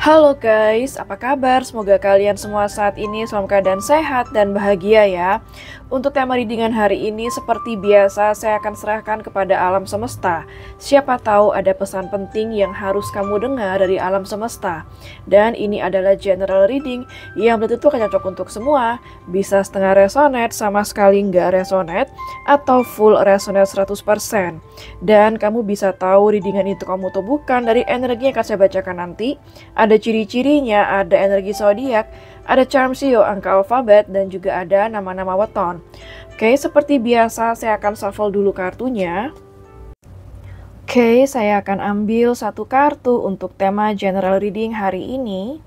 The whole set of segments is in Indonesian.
Halo guys, apa kabar? Semoga kalian semua saat ini dalam keadaan sehat dan bahagia ya. Untuk tema readingan hari ini seperti biasa saya akan serahkan kepada alam semesta. Siapa tahu ada pesan penting yang harus kamu dengar dari alam semesta. Dan ini adalah general reading yang belum tentu akan cocok untuk semua. Bisa setengah resonate, sama sekali nggak resonate, atau full resonate 100%. Dan kamu bisa tahu readingan itu kamu atau bukan dari energi yang akan saya bacakan nanti. Ada ciri-cirinya, ada energi zodiak, ada charm sio, angka alfabet, dan juga ada nama-nama weton. Oke, seperti biasa saya akan shuffle dulu kartunya. Oke, saya akan ambil satu kartu untuk tema general reading hari ini.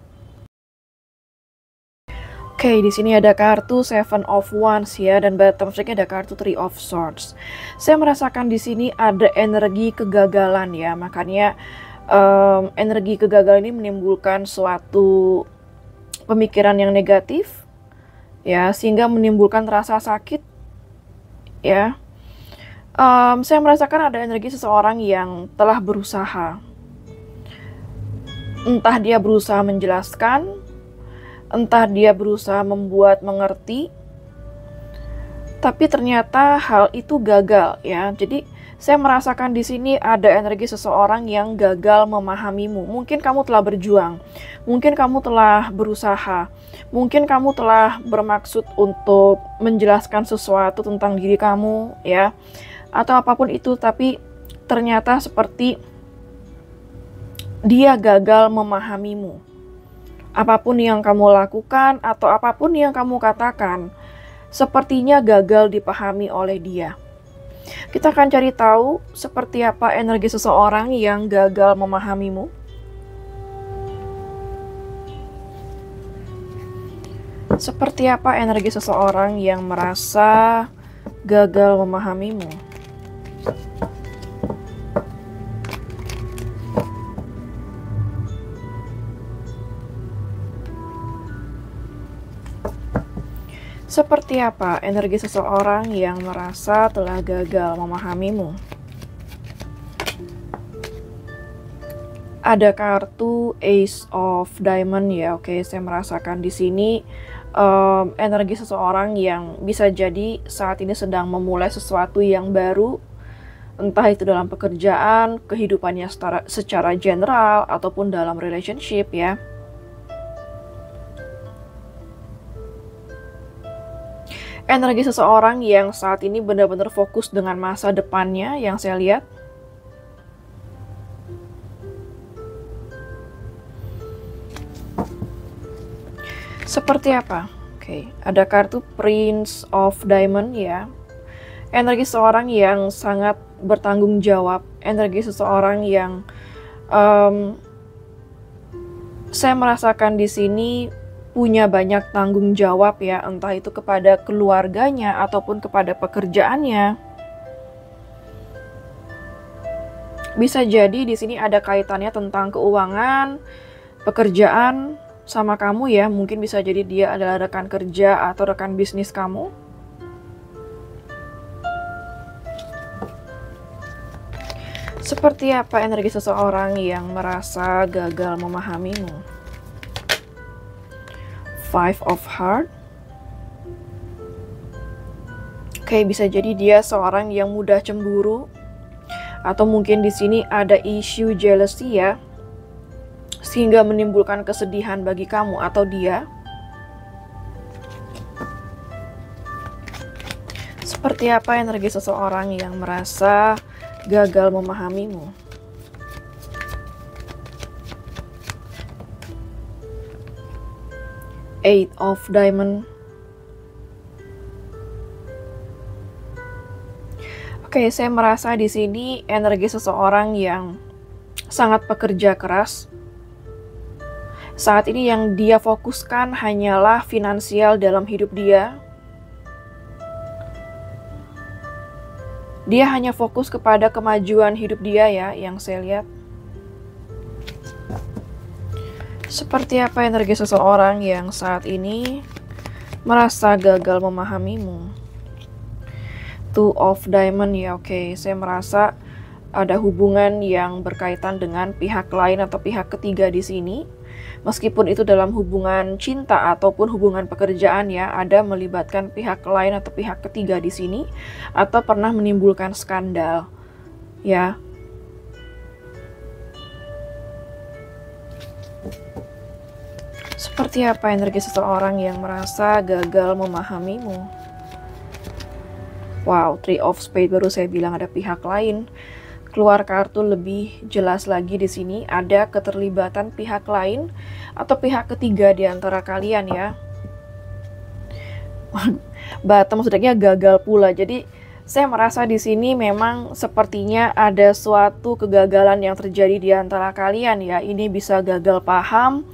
Oke, di sini ada kartu Seven of Wands ya, dan bottom sticknya ada kartu Three of Swords. Saya merasakan di sini ada energi kegagalan ya, makanya energi kegagalan ini menimbulkan suatu pemikiran yang negatif ya, sehingga menimbulkan rasa sakit ya. Saya merasakan ada energi seseorang yang telah berusaha, entah dia berusaha menjelaskan, entah dia berusaha membuat mengerti, tapi ternyata hal itu gagal ya. Jadi saya merasakan di sini ada energi seseorang yang gagal memahamimu. Mungkin kamu telah berjuang, mungkin kamu telah berusaha, mungkin kamu telah bermaksud untuk menjelaskan sesuatu tentang diri kamu ya, atau apapun itu, tapi ternyata seperti dia gagal memahamimu. Apapun yang kamu lakukan atau apapun yang kamu katakan, sepertinya gagal dipahami oleh dia. Kita akan cari tahu seperti apa energi seseorang yang gagal memahamimu. Seperti apa energi seseorang yang merasa gagal memahamimu. Seperti apa energi seseorang yang merasa telah gagal memahamimu? Ada kartu Ace of Diamond ya. Oke, saya merasakan di sini energi seseorang yang bisa jadi saat ini sedang memulai sesuatu yang baru, entah itu dalam pekerjaan, kehidupannya secara general, ataupun dalam relationship ya. Energi seseorang yang saat ini benar-benar fokus dengan masa depannya yang saya lihat. Seperti apa? Oke, ada kartu Prince of Diamond ya. Energi seseorang yang sangat bertanggung jawab. Energi seseorang yang saya merasakan di sini punya banyak tanggung jawab ya, entah itu kepada keluarganya ataupun kepada pekerjaannya. Bisa jadi di sini ada kaitannya tentang keuangan, pekerjaan sama kamu ya. Mungkin bisa jadi dia adalah rekan kerja atau rekan bisnis kamu. Seperti apa energi seseorang yang merasa gagal memahamimu? Five of Hearts. Oke, bisa jadi dia seorang yang mudah cemburu, atau mungkin di sini ada isu jealousy ya, sehingga menimbulkan kesedihan bagi kamu atau dia. Seperti apa energi seseorang yang merasa gagal memahamimu? Eight of Diamond. Oke, saya merasa di sini energi seseorang yang sangat pekerja keras. Saat ini yang dia fokuskan hanyalah finansial dalam hidup dia. Dia hanya fokus kepada kemajuan hidup dia ya, yang saya lihat. Seperti apa energi seseorang yang saat ini merasa gagal memahamimu? Two of Diamond ya. Oke, saya merasa ada hubungan yang berkaitan dengan pihak lain atau pihak ketiga di sini. Meskipun itu dalam hubungan cinta ataupun hubungan pekerjaan ya, ada melibatkan pihak lain atau pihak ketiga di sini, atau pernah menimbulkan skandal ya. Seperti apa energi seseorang yang merasa gagal memahamimu? Wow, Three of Spades, baru saya bilang ada pihak lain. Keluar kartu lebih jelas lagi di sini, ada keterlibatan pihak lain atau pihak ketiga di antara kalian ya. Bottom maksudnya gagal pula. Jadi saya merasa di sini memang sepertinya ada suatu kegagalan yang terjadi di antara kalian ya. Ini bisa gagal paham,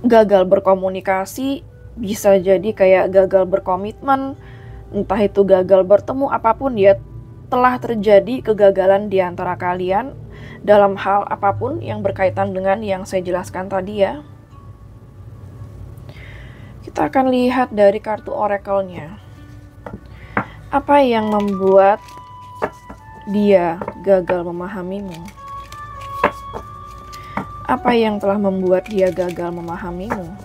gagal berkomunikasi, bisa jadi kayak gagal berkomitmen, entah itu gagal bertemu, apapun ya, telah terjadi kegagalan di antara kalian dalam hal apapun yang berkaitan dengan yang saya jelaskan tadi ya. Kita akan lihat dari kartu oracle-nya. Apa yang membuat dia gagal memahamimu? Apa yang telah membuat dia gagal memahamimu?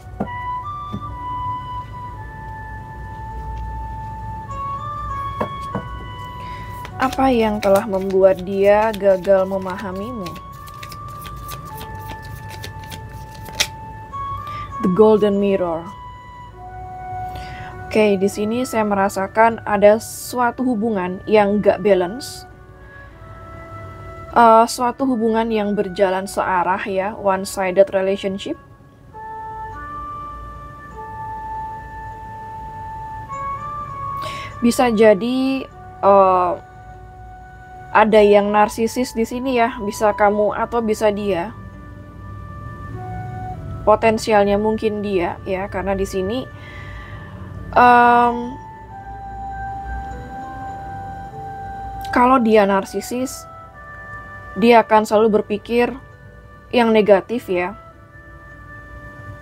Apa yang telah membuat dia gagal memahamimu? The Golden Mirror. Oke, di sini saya merasakan ada suatu hubungan yang gak balance. Suatu hubungan yang berjalan searah ya, one-sided relationship. Bisa jadi ada yang narsisis di sini ya, bisa kamu atau bisa dia. Potensialnya mungkin dia ya, karena di sini kalau dia narsisis, dia akan selalu berpikir yang negatif ya.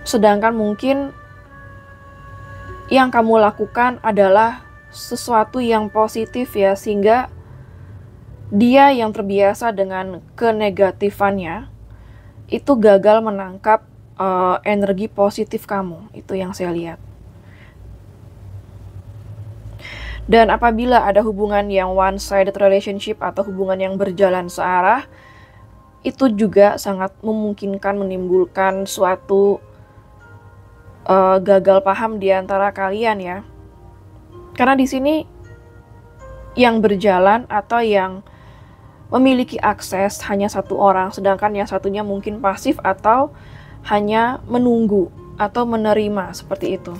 Sedangkan mungkin yang kamu lakukan adalah sesuatu yang positif ya, sehingga dia yang terbiasa dengan kenegatifannya itu gagal menangkap energi positif kamu. Itu yang saya lihat. Dan apabila ada hubungan yang one-sided relationship atau hubungan yang berjalan searah, itu juga sangat memungkinkan menimbulkan suatu gagal paham di antara kalian ya. Karena di sini yang berjalan atau yang memiliki akses hanya satu orang, sedangkan yang satunya mungkin pasif atau hanya menunggu atau menerima seperti itu.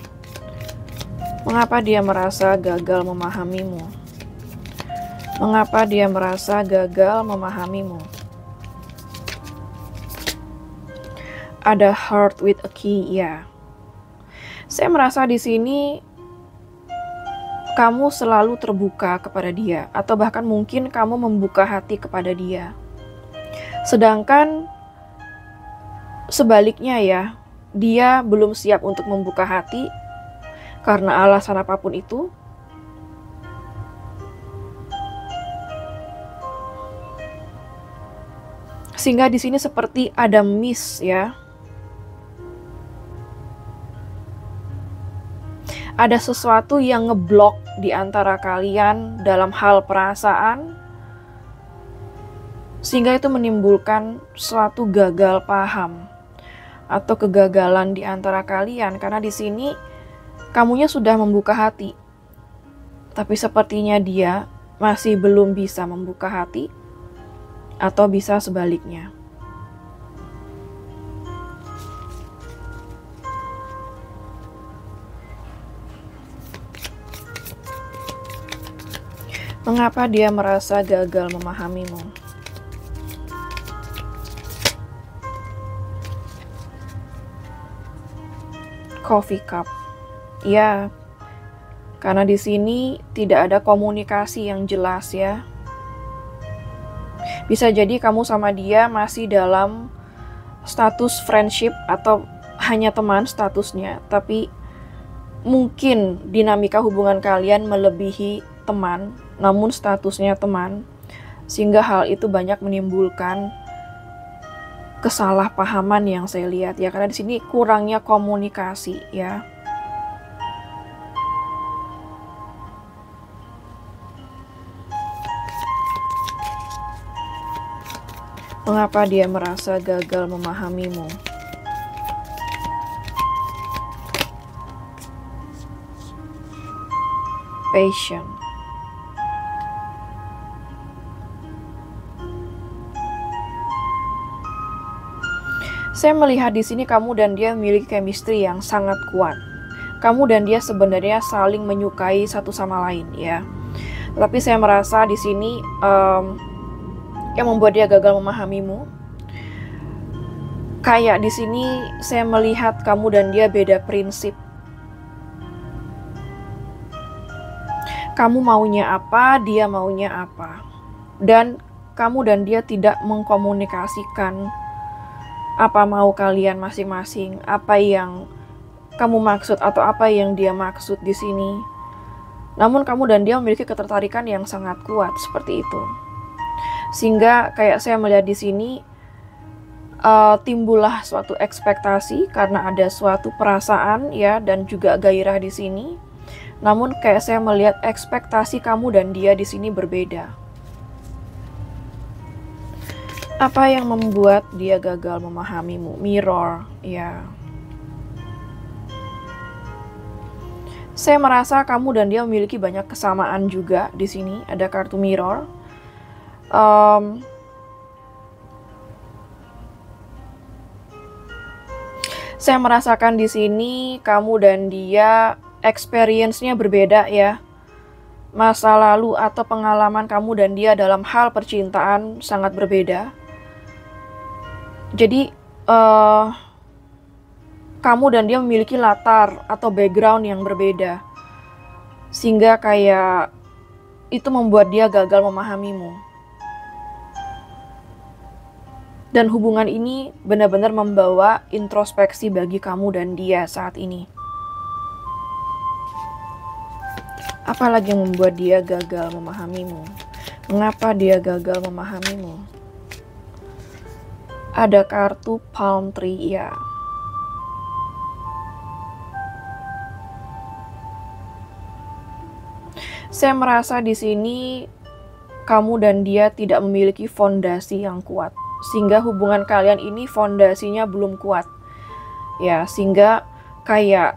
Mengapa dia merasa gagal memahamimu? Mengapa dia merasa gagal memahamimu? Ada heart with a key ya. Saya merasa di sini kamu selalu terbuka kepada dia, atau bahkan mungkin kamu membuka hati kepada dia. Sedangkan sebaliknya ya, dia belum siap untuk membuka hati karena alasan apapun itu. Sehingga di sini seperti ada miss ya. Ada sesuatu yang ngeblok di antara kalian dalam hal perasaan, sehingga itu menimbulkan suatu gagal paham atau kegagalan di antara kalian. Karena di sini kamunya sudah membuka hati, tapi sepertinya dia masih belum bisa membuka hati, atau bisa sebaliknya. Mengapa dia merasa gagal memahamimu? Coffee cup. Ya, karena di sini tidak ada komunikasi yang jelas ya. Bisa jadi kamu sama dia masih dalam status friendship atau hanya teman statusnya, tapi mungkin dinamika hubungan kalian melebihi teman. namun statusnya teman, sehingga hal itu banyak menimbulkan kesalahpahaman yang saya lihat ya, karena di sini kurangnya komunikasi ya. Mengapa dia merasa gagal memahamimu? Patient. Saya melihat di sini kamu dan dia memiliki chemistry yang sangat kuat. Kamu dan dia sebenarnya saling menyukai satu sama lain ya. Tapi saya merasa di sini yang membuat dia gagal memahamimu, kayak di sini saya melihat kamu dan dia beda prinsip. Kamu maunya apa, dia maunya apa, dan kamu dan dia tidak mengkomunikasikan apa mau kalian masing-masing, apa yang kamu maksud atau apa yang dia maksud di sini. Namun kamu dan dia memiliki ketertarikan yang sangat kuat seperti itu. Sehingga kayak saya melihat di sini timbullah suatu ekspektasi karena ada suatu perasaan ya, dan juga gairah di sini. Namun kayak saya melihat ekspektasi kamu dan dia di sini berbeda. Apa yang membuat dia gagal memahamimu? Mirror ya. Saya merasa kamu dan dia memiliki banyak kesamaan juga di sini. Ada kartu mirror. Saya merasakan di sini kamu dan dia experience-nya berbeda ya. Masa lalu atau pengalaman kamu dan dia dalam hal percintaan sangat berbeda. Jadi kamu dan dia memiliki latar atau background yang berbeda. Sehingga kayak itu membuat dia gagal memahamimu. Dan hubungan ini benar-benar membawa introspeksi bagi kamu dan dia saat ini. Apalagi yang membuat dia gagal memahamimu? Mengapa dia gagal memahamimu? Ada kartu palm tree ya. Saya merasa di sini kamu dan dia tidak memiliki fondasi yang kuat. Sehingga hubungan kalian ini fondasinya belum kuat ya, sehingga kayak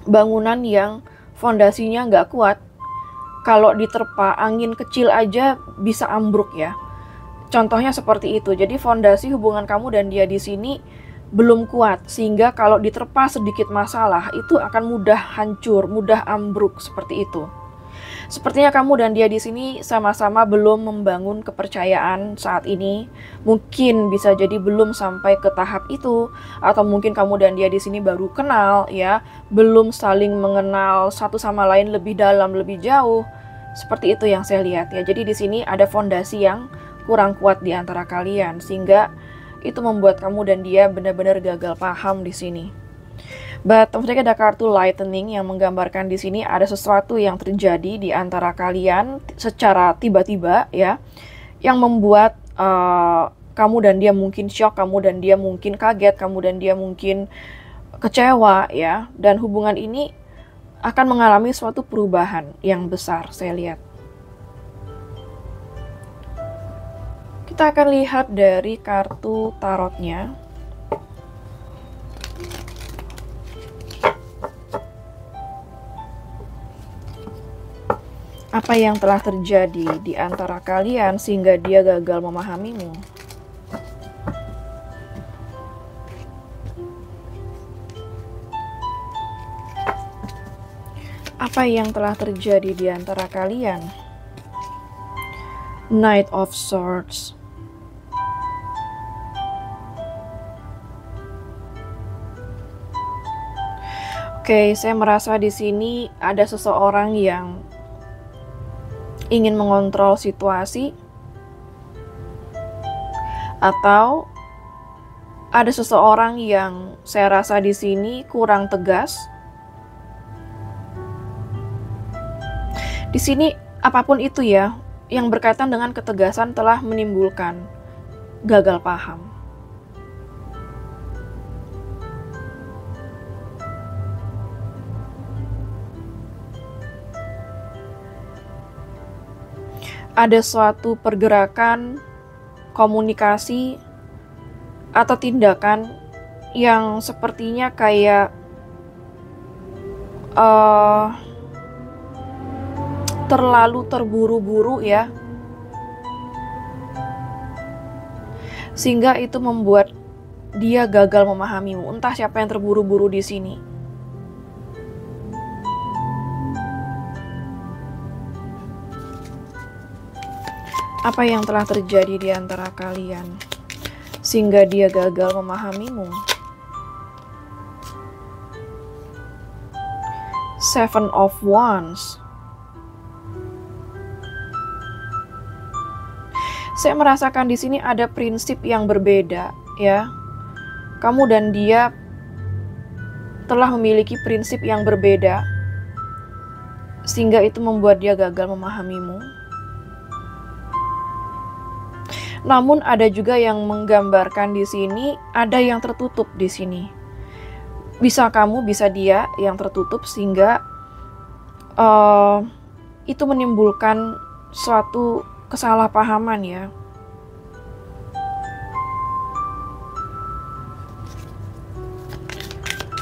bangunan yang fondasinya nggak kuat, kalau diterpa angin kecil aja bisa ambruk ya. Contohnya seperti itu. Jadi fondasi hubungan kamu dan dia di sini belum kuat, sehingga kalau diterpa sedikit masalah itu akan mudah hancur, mudah ambruk seperti itu. Sepertinya kamu dan dia di sini sama-sama belum membangun kepercayaan saat ini. Mungkin bisa jadi belum sampai ke tahap itu, atau mungkin kamu dan dia di sini baru kenal ya, belum saling mengenal satu sama lain lebih dalam, lebih jauh. Seperti itu yang saya lihat ya. Jadi di sini ada fondasi yang kurang kuat di antara kalian, sehingga itu membuat kamu dan dia benar-benar gagal paham di sini. But tentunya ada kartu lightning yang menggambarkan di sini ada sesuatu yang terjadi di antara kalian secara tiba-tiba ya, yang membuat kamu dan dia mungkin shock, kamu dan dia mungkin kaget, kamu dan dia mungkin kecewa ya, dan hubungan ini akan mengalami suatu perubahan yang besar saya lihat. Kita akan lihat dari kartu tarotnya. Apa yang telah terjadi di antara kalian sehingga dia gagal memahamimu? Apa yang telah terjadi di antara kalian? Knight of Swords. Oke, saya merasa di sini ada seseorang yang ingin mengontrol situasi, atau ada seseorang yang saya rasa di sini kurang tegas. Di sini apapun itu ya, yang berkaitan dengan ketegasan telah menimbulkan gagal paham. Ada suatu pergerakan, komunikasi, atau tindakan yang sepertinya kayak terlalu terburu-buru ya, sehingga itu membuat dia gagal memahamimu. Entah siapa yang terburu-buru di sini. Apa yang telah terjadi di antara kalian sehingga dia gagal memahamimu? Seven of Wands. Saya merasakan di sini ada prinsip yang berbeda ya. Kamu dan dia telah memiliki prinsip yang berbeda sehingga itu membuat dia gagal memahamimu. Namun ada juga yang menggambarkan di sini ada yang tertutup di sini. Bisa kamu, bisa dia yang tertutup sehingga itu menimbulkan suatu kesalahpahaman ya.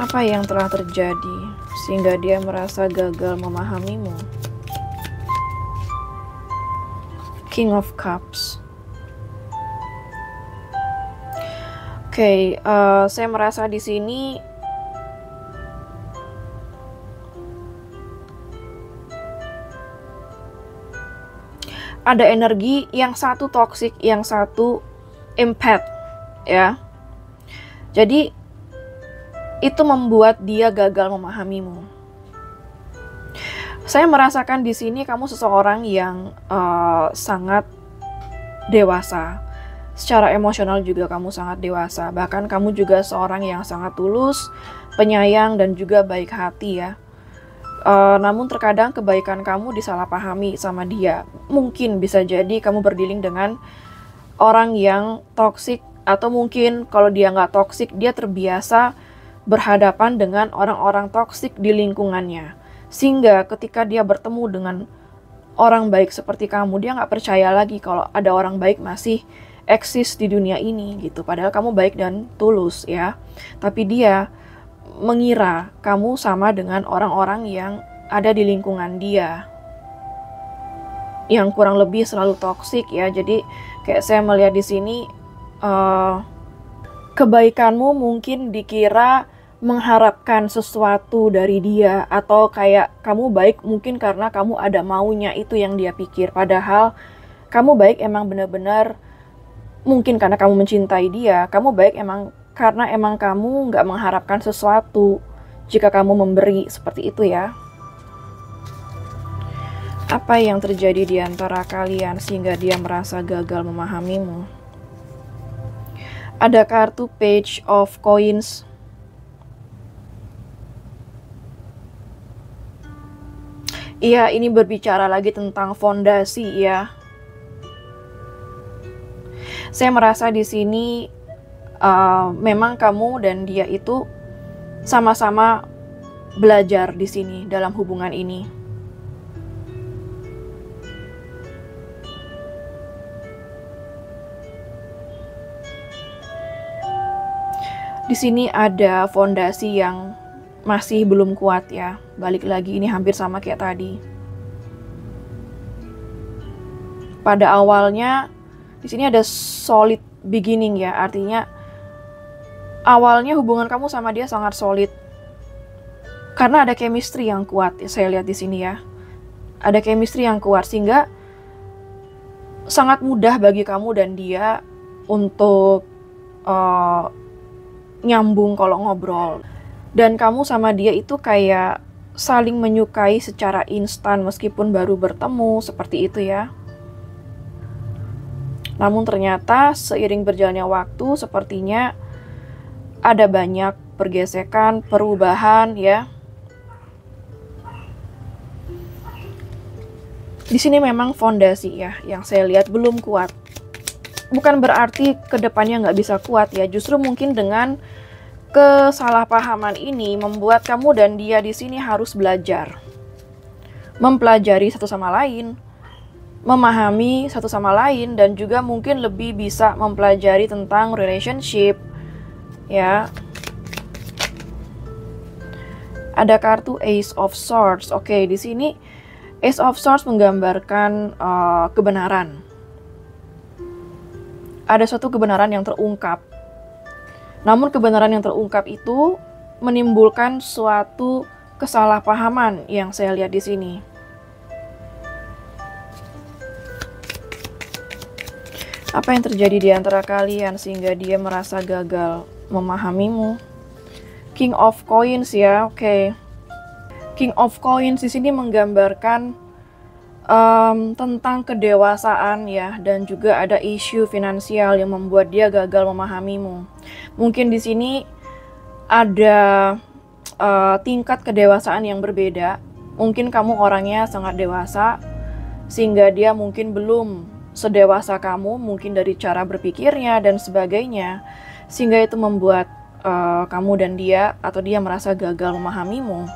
Apa yang telah terjadi sehingga dia merasa gagal memahamimu? King of Cups. Oke, saya merasa di sini ada energi yang satu toksik, yang satu empath ya. Jadi itu membuat dia gagal memahamimu. Saya merasakan di sini kamu seseorang yang sangat dewasa. Secara emosional juga kamu sangat dewasa. Bahkan kamu juga seorang yang sangat tulus, penyayang dan juga baik hati ya. Namun terkadang kebaikan kamu disalahpahami sama dia. Mungkin bisa jadi kamu berdealing dengan orang yang toksik, atau mungkin kalau dia nggak toksik, dia terbiasa berhadapan dengan orang-orang toksik di lingkungannya. Sehingga ketika dia bertemu dengan orang baik seperti kamu, dia nggak percaya lagi kalau ada orang baik masih eksis di dunia ini gitu. Padahal kamu baik dan tulus ya. Tapi dia mengira kamu sama dengan orang-orang yang ada di lingkungan dia, yang kurang lebih selalu toksik ya. Jadi kayak saya melihat di sini kebaikanmu mungkin dikira mengharapkan sesuatu dari dia, atau kayak kamu baik mungkin karena kamu ada maunya, itu yang dia pikir. Padahal kamu baik emang benar-benar mungkin karena kamu mencintai dia. Kamu baik emang karena emang kamu nggak mengharapkan sesuatu jika kamu memberi, seperti itu ya. Apa yang terjadi di antara kalian sehingga dia merasa gagal memahamimu? Ada kartu Page of Coins. Iya, ini berbicara lagi tentang fondasi ya. Saya merasa di sini memang kamu dan dia itu sama-sama belajar di sini dalam hubungan ini. Di sini ada fondasi yang masih belum kuat ya. Balik lagi, ini hampir sama kayak tadi. Pada awalnya di sini ada solid beginning ya, artinya awalnya hubungan kamu sama dia sangat solid karena ada chemistry yang kuat ya, saya lihat di sini ya. Ada chemistry yang kuat sehingga sangat mudah bagi kamu dan dia untuk nyambung kalau ngobrol. Dan kamu sama dia itu kayak saling menyukai secara instan meskipun baru bertemu, seperti itu ya. Namun ternyata seiring berjalannya waktu sepertinya ada banyak pergesekan, perubahan ya. Di sini memang fondasi ya, yang saya lihat belum kuat. Bukan berarti kedepannya nggak bisa kuat ya, justru mungkin dengan kesalahpahaman ini membuat kamu dan dia di sini harus belajar. Mempelajari satu sama lain, memahami satu sama lain, dan juga mungkin lebih bisa mempelajari tentang relationship ya. Ada kartu Ace of Swords. Oke, di sini Ace of Swords menggambarkan kebenaran. Ada suatu kebenaran yang terungkap. Namun kebenaran yang terungkap itu menimbulkan suatu kesalahpahaman yang saya lihat di sini. Apa yang terjadi di antara kalian sehingga dia merasa gagal memahamimu? King of Coins ya, oke. King of Coins di sini menggambarkan tentang kedewasaan ya, dan juga ada isu finansial yang membuat dia gagal memahamimu. Mungkin di sini ada tingkat kedewasaan yang berbeda. Mungkin kamu orangnya sangat dewasa sehingga dia mungkin belum sedewasa kamu, mungkin dari cara berpikirnya dan sebagainya, sehingga itu membuat kamu dan dia atau dia merasa gagal memahamimu.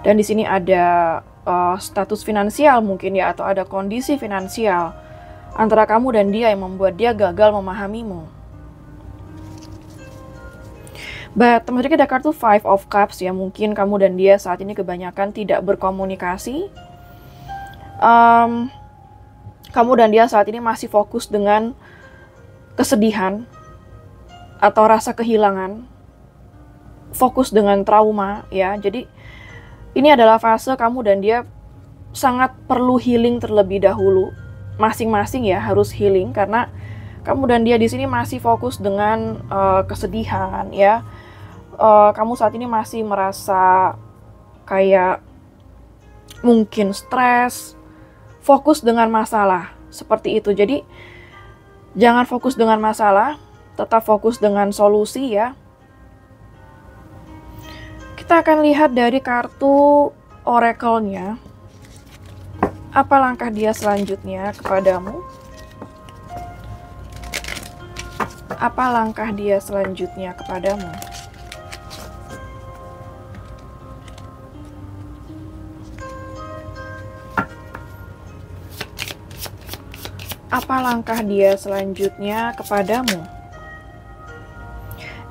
Dan di sini ada status finansial mungkin ya, atau ada kondisi finansial antara kamu dan dia yang membuat dia gagal memahamimu. But ternyata ada kartu Five of Cups ya, mungkin kamu dan dia saat ini kebanyakan tidak berkomunikasi. Kamu dan dia saat ini masih fokus dengan kesedihan atau rasa kehilangan, fokus dengan trauma ya. Jadi ini adalah fase kamu dan dia sangat perlu healing terlebih dahulu. Masing-masing ya harus healing, karena kamu dan dia di sini masih fokus dengan kesedihan ya. Kamu saat ini masih merasa kayak mungkin stres, fokus dengan masalah seperti itu. Jadi jangan fokus dengan masalah, tetap fokus dengan solusi ya. Kita akan lihat dari kartu oracle-nya. Apa langkah dia selanjutnya kepadamu? Apa langkah dia selanjutnya kepadamu? Apa langkah dia selanjutnya kepadamu?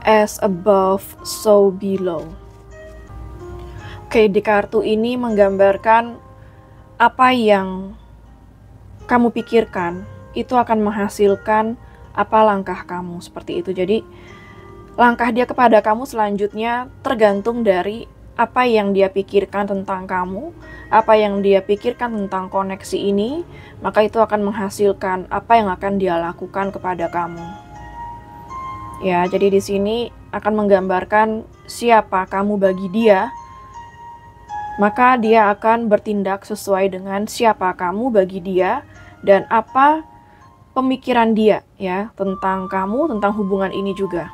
As above, so below. Oke, di kartu ini menggambarkan apa yang kamu pikirkan itu akan menghasilkan apa langkah kamu, seperti itu. Jadi langkah dia kepada kamu selanjutnya tergantung dari apa yang dia pikirkan tentang kamu, apa yang dia pikirkan tentang koneksi ini, maka itu akan menghasilkan apa yang akan dia lakukan kepada kamu. Ya, jadi di sini akan menggambarkan siapa kamu bagi dia, maka dia akan bertindak sesuai dengan siapa kamu bagi dia dan apa pemikiran dia ya tentang kamu, tentang hubungan ini juga.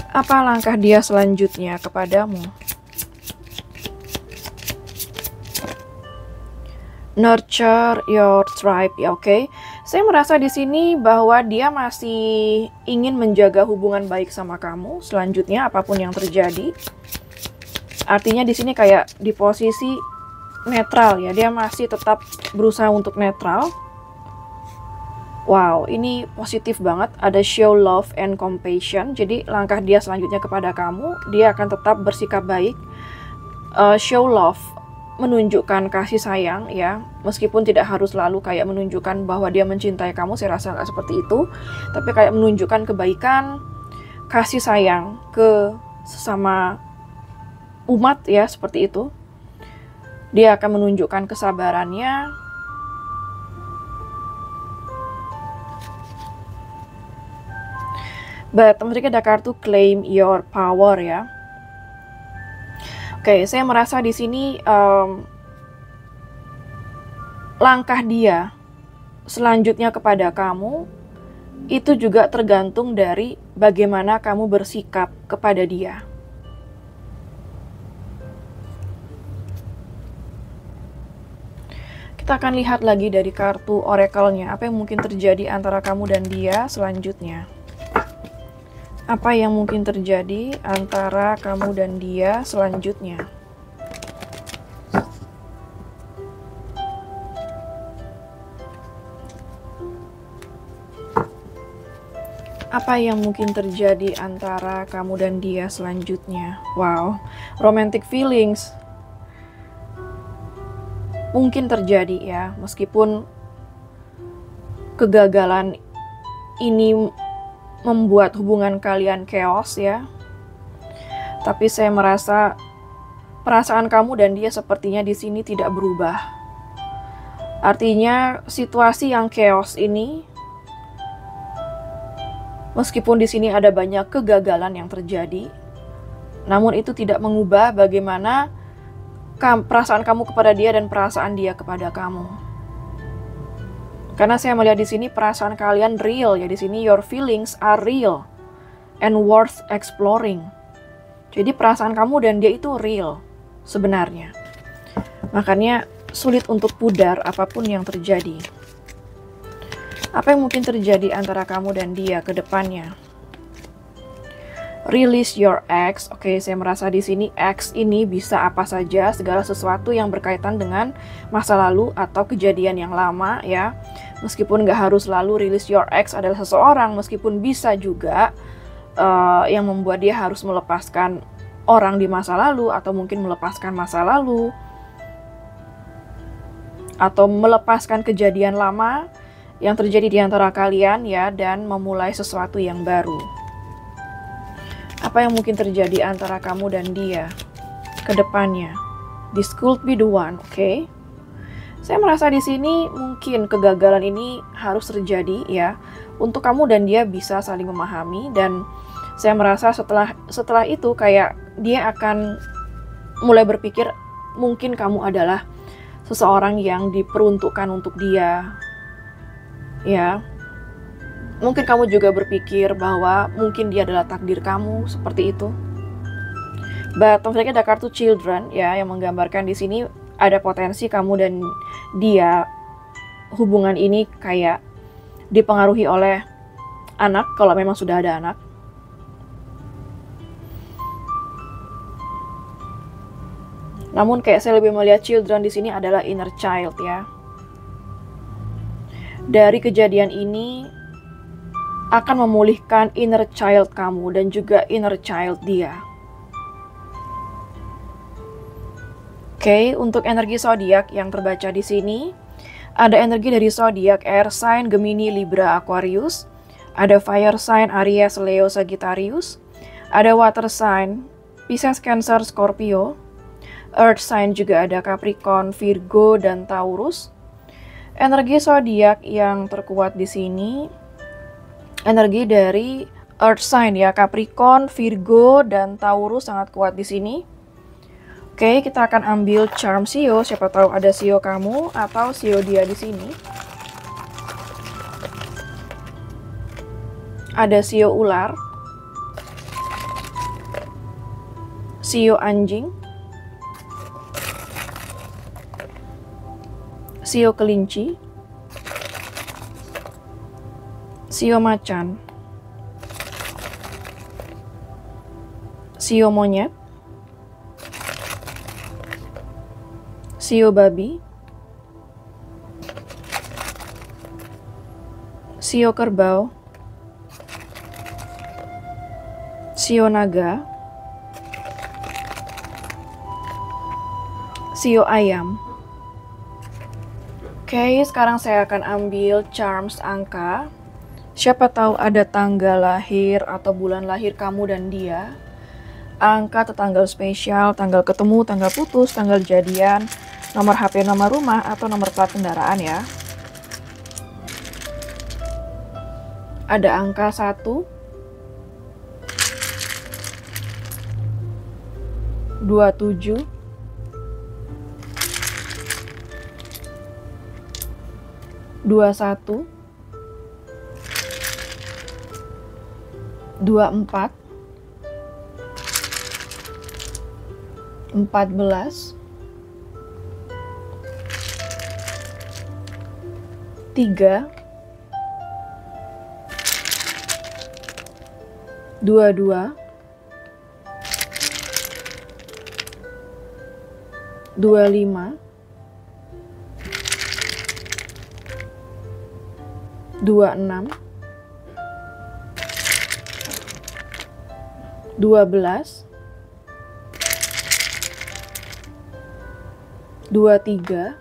Apa langkah dia selanjutnya kepadamu? Nurture your tribe ya, oke. Saya merasa di sini bahwa dia masih ingin menjaga hubungan baik sama kamu selanjutnya apapun yang terjadi. Artinya di sini kayak di posisi netral ya, dia masih tetap berusaha untuk netral. Wow, ini positif banget, ada show love and compassion. Jadi langkah dia selanjutnya kepada kamu, dia akan tetap bersikap baik, show love, menunjukkan kasih sayang ya, meskipun tidak harus selalu kayak menunjukkan bahwa dia mencintai kamu, saya rasa nggak seperti itu, tapi kayak menunjukkan kebaikan, kasih sayang ke sesama umat ya, seperti itu. Dia akan menunjukkan kesabarannya. But mereka ada kartu claim your power ya. Oke, saya merasa di sini langkah dia selanjutnya kepada kamu itu juga tergantung dari bagaimana kamu bersikap kepada dia. Kita akan lihat lagi dari kartu oracle-nya, apa yang mungkin terjadi antara kamu dan dia selanjutnya. Apa yang mungkin terjadi antara kamu dan dia selanjutnya. Apa yang mungkin terjadi antara kamu dan dia selanjutnya? Wow, romantic feelings mungkin terjadi ya, meskipun kegagalan ini membuat hubungan kalian chaos ya. Tapi saya merasa perasaan kamu dan dia sepertinya di sini tidak berubah. Artinya situasi yang chaos ini, meskipun di sini ada banyak kegagalan yang terjadi, namun itu tidak mengubah bagaimana perasaan kamu kepada dia dan perasaan dia kepada kamu. Karena saya melihat di sini perasaan kalian real ya, di sini your feelings are real and worth exploring. Jadi perasaan kamu dan dia itu real sebenarnya. Makanya sulit untuk pudar apapun yang terjadi. Apa yang mungkin terjadi antara kamu dan dia ke depannya? Release your ex. Oke, saya merasa di sini ex ini bisa apa saja, segala sesuatu yang berkaitan dengan masa lalu atau kejadian yang lama ya. Meskipun nggak harus selalu release your ex adalah seseorang, meskipun bisa juga yang membuat dia harus melepaskan orang di masa lalu, atau mungkin melepaskan masa lalu, atau melepaskan kejadian lama yang terjadi di antara kalian ya, dan memulai sesuatu yang baru. Apa yang mungkin terjadi antara kamu dan dia ke depannya? This could be the one, oke? Saya merasa di sini mungkin kegagalan ini harus terjadi ya, untuk kamu dan dia bisa saling memahami, dan saya merasa setelah itu kayak dia akan mulai berpikir mungkin kamu adalah seseorang yang diperuntukkan untuk dia. Ya, mungkin kamu juga berpikir bahwa mungkin dia adalah takdir kamu, seperti itu. But tentunya ada kartu children ya, yang menggambarkan di sini ada potensi kamu dan dia hubungan ini kayak dipengaruhi oleh anak, kalau memang sudah ada anak. Namun kayak saya lebih melihat children di sini adalah inner child ya. Dari kejadian ini akan memulihkan inner child kamu dan juga inner child dia. Oke, untuk energi zodiak yang terbaca di sini, ada energi dari zodiak air sign Gemini, Libra, Aquarius, ada fire sign Aries, Leo, Sagittarius, ada water sign Pisces, Cancer, Scorpio, earth sign juga ada Capricorn, Virgo, dan Taurus. Energi zodiak yang terkuat di sini, energi dari earth sign ya, Capricorn, Virgo, dan Taurus sangat kuat di sini. Oke, kita akan ambil charm Sio, siapa tahu ada Sio kamu atau Sio dia di sini. Ada Sio ular, Sio anjing, Sio kelinci, Sio macan, Sio monyet, Sio babi, Sio kerbau, Sio naga, Sio ayam. Oke, sekarang saya akan ambil charms angka. Siapa tahu ada tanggal lahir atau bulan lahir kamu dan dia. Angka atau tanggal spesial, tanggal ketemu, tanggal putus, tanggal jadian, nomor HP, nomor rumah, atau nomor plat kendaraan ya. Ada angka 1, 27, 21, 24, 14, 3, 22, 25, 26, 12, 23,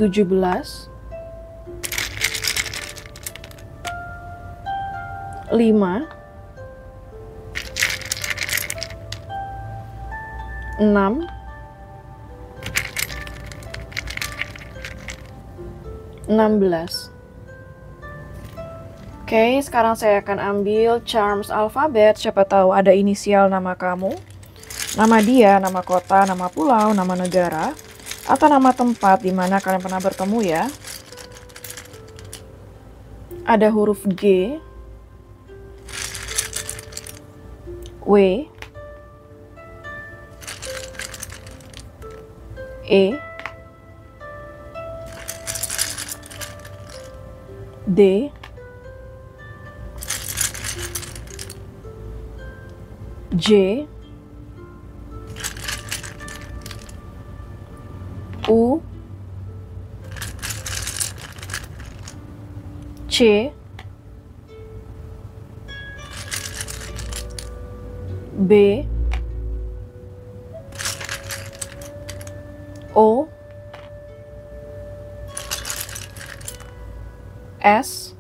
17, 5, 6, 16. Oke, sekarang saya akan ambil charms alfabet. Siapa tahu ada inisial nama kamu, nama dia, nama kota, nama pulau, nama negara, atau nama tempat di mana kalian pernah bertemu ya. Ada huruf G, W, E, D, J, U, C, B, O, S,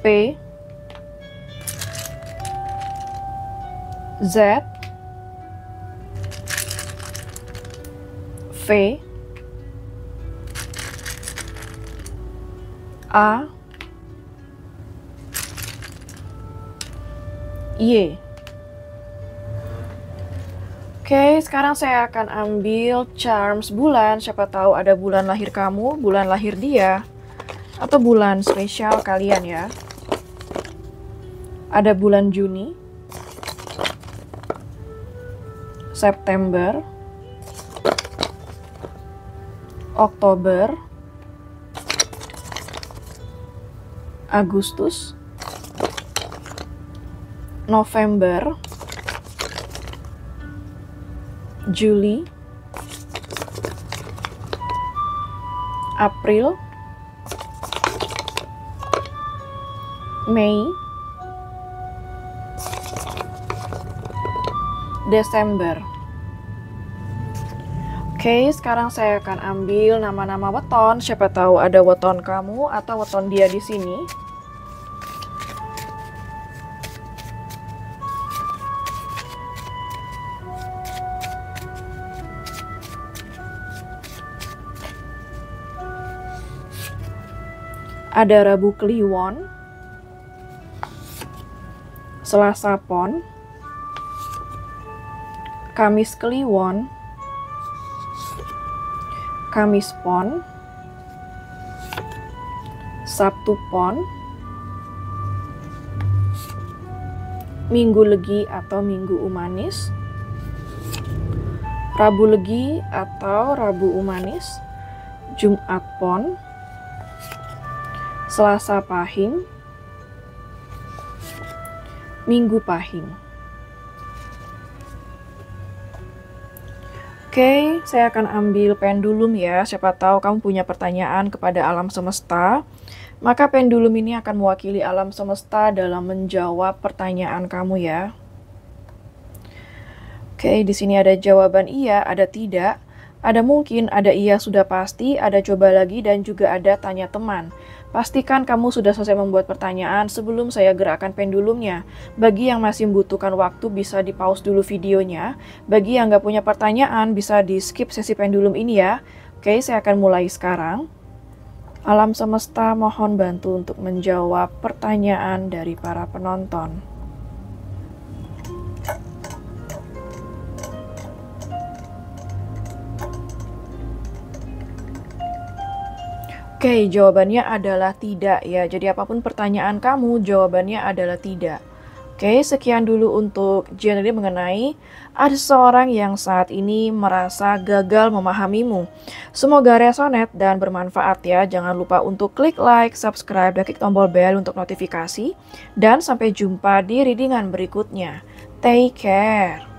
P, Z, V, A, Y. Oke, sekarang saya akan ambil charms bulan. Siapa tahu ada bulan lahir kamu, bulan lahir dia, atau bulan spesial kalian ya. Ada bulan Juni, September, Oktober, Agustus, November, Juli, April, Mei, Desember. Oke, sekarang saya akan ambil nama-nama weton. Siapa tahu ada weton kamu atau weton dia di sini. Ada Rabu Kliwon, Selasa Pon, Kamis Kliwon, Kamis Pon, Sabtu Pon, Minggu Legi atau Minggu Umanis, Rabu Legi atau Rabu Umanis, Jumat Pon, Selasa Pahing, Minggu Pahing. Oke, saya akan ambil pendulum ya. Siapa tahu kamu punya pertanyaan kepada alam semesta. Maka pendulum ini akan mewakili alam semesta dalam menjawab pertanyaan kamu ya. Oke, di sini ada jawaban iya, ada tidak, ada mungkin, ada iya sudah pasti, ada coba lagi, dan juga ada tanya teman. Pastikan kamu sudah selesai membuat pertanyaan sebelum saya gerakkan pendulumnya. Bagi yang masih membutuhkan waktu bisa di pause dulu videonya. Bagi yang nggak punya pertanyaan bisa di skip sesi pendulum ini ya. Oke, saya akan mulai sekarang. Alam semesta mohon bantu untuk menjawab pertanyaan dari para penonton. Oke, jawabannya adalah tidak ya. Jadi apapun pertanyaan kamu, jawabannya adalah tidak. Oke, sekian dulu untuk genre mengenai ada seseorang yang saat ini merasa gagal memahamimu. Semoga resonate dan bermanfaat ya. Jangan lupa untuk klik like, subscribe, dan klik tombol bell untuk notifikasi. Dan sampai jumpa di readingan berikutnya. Take care.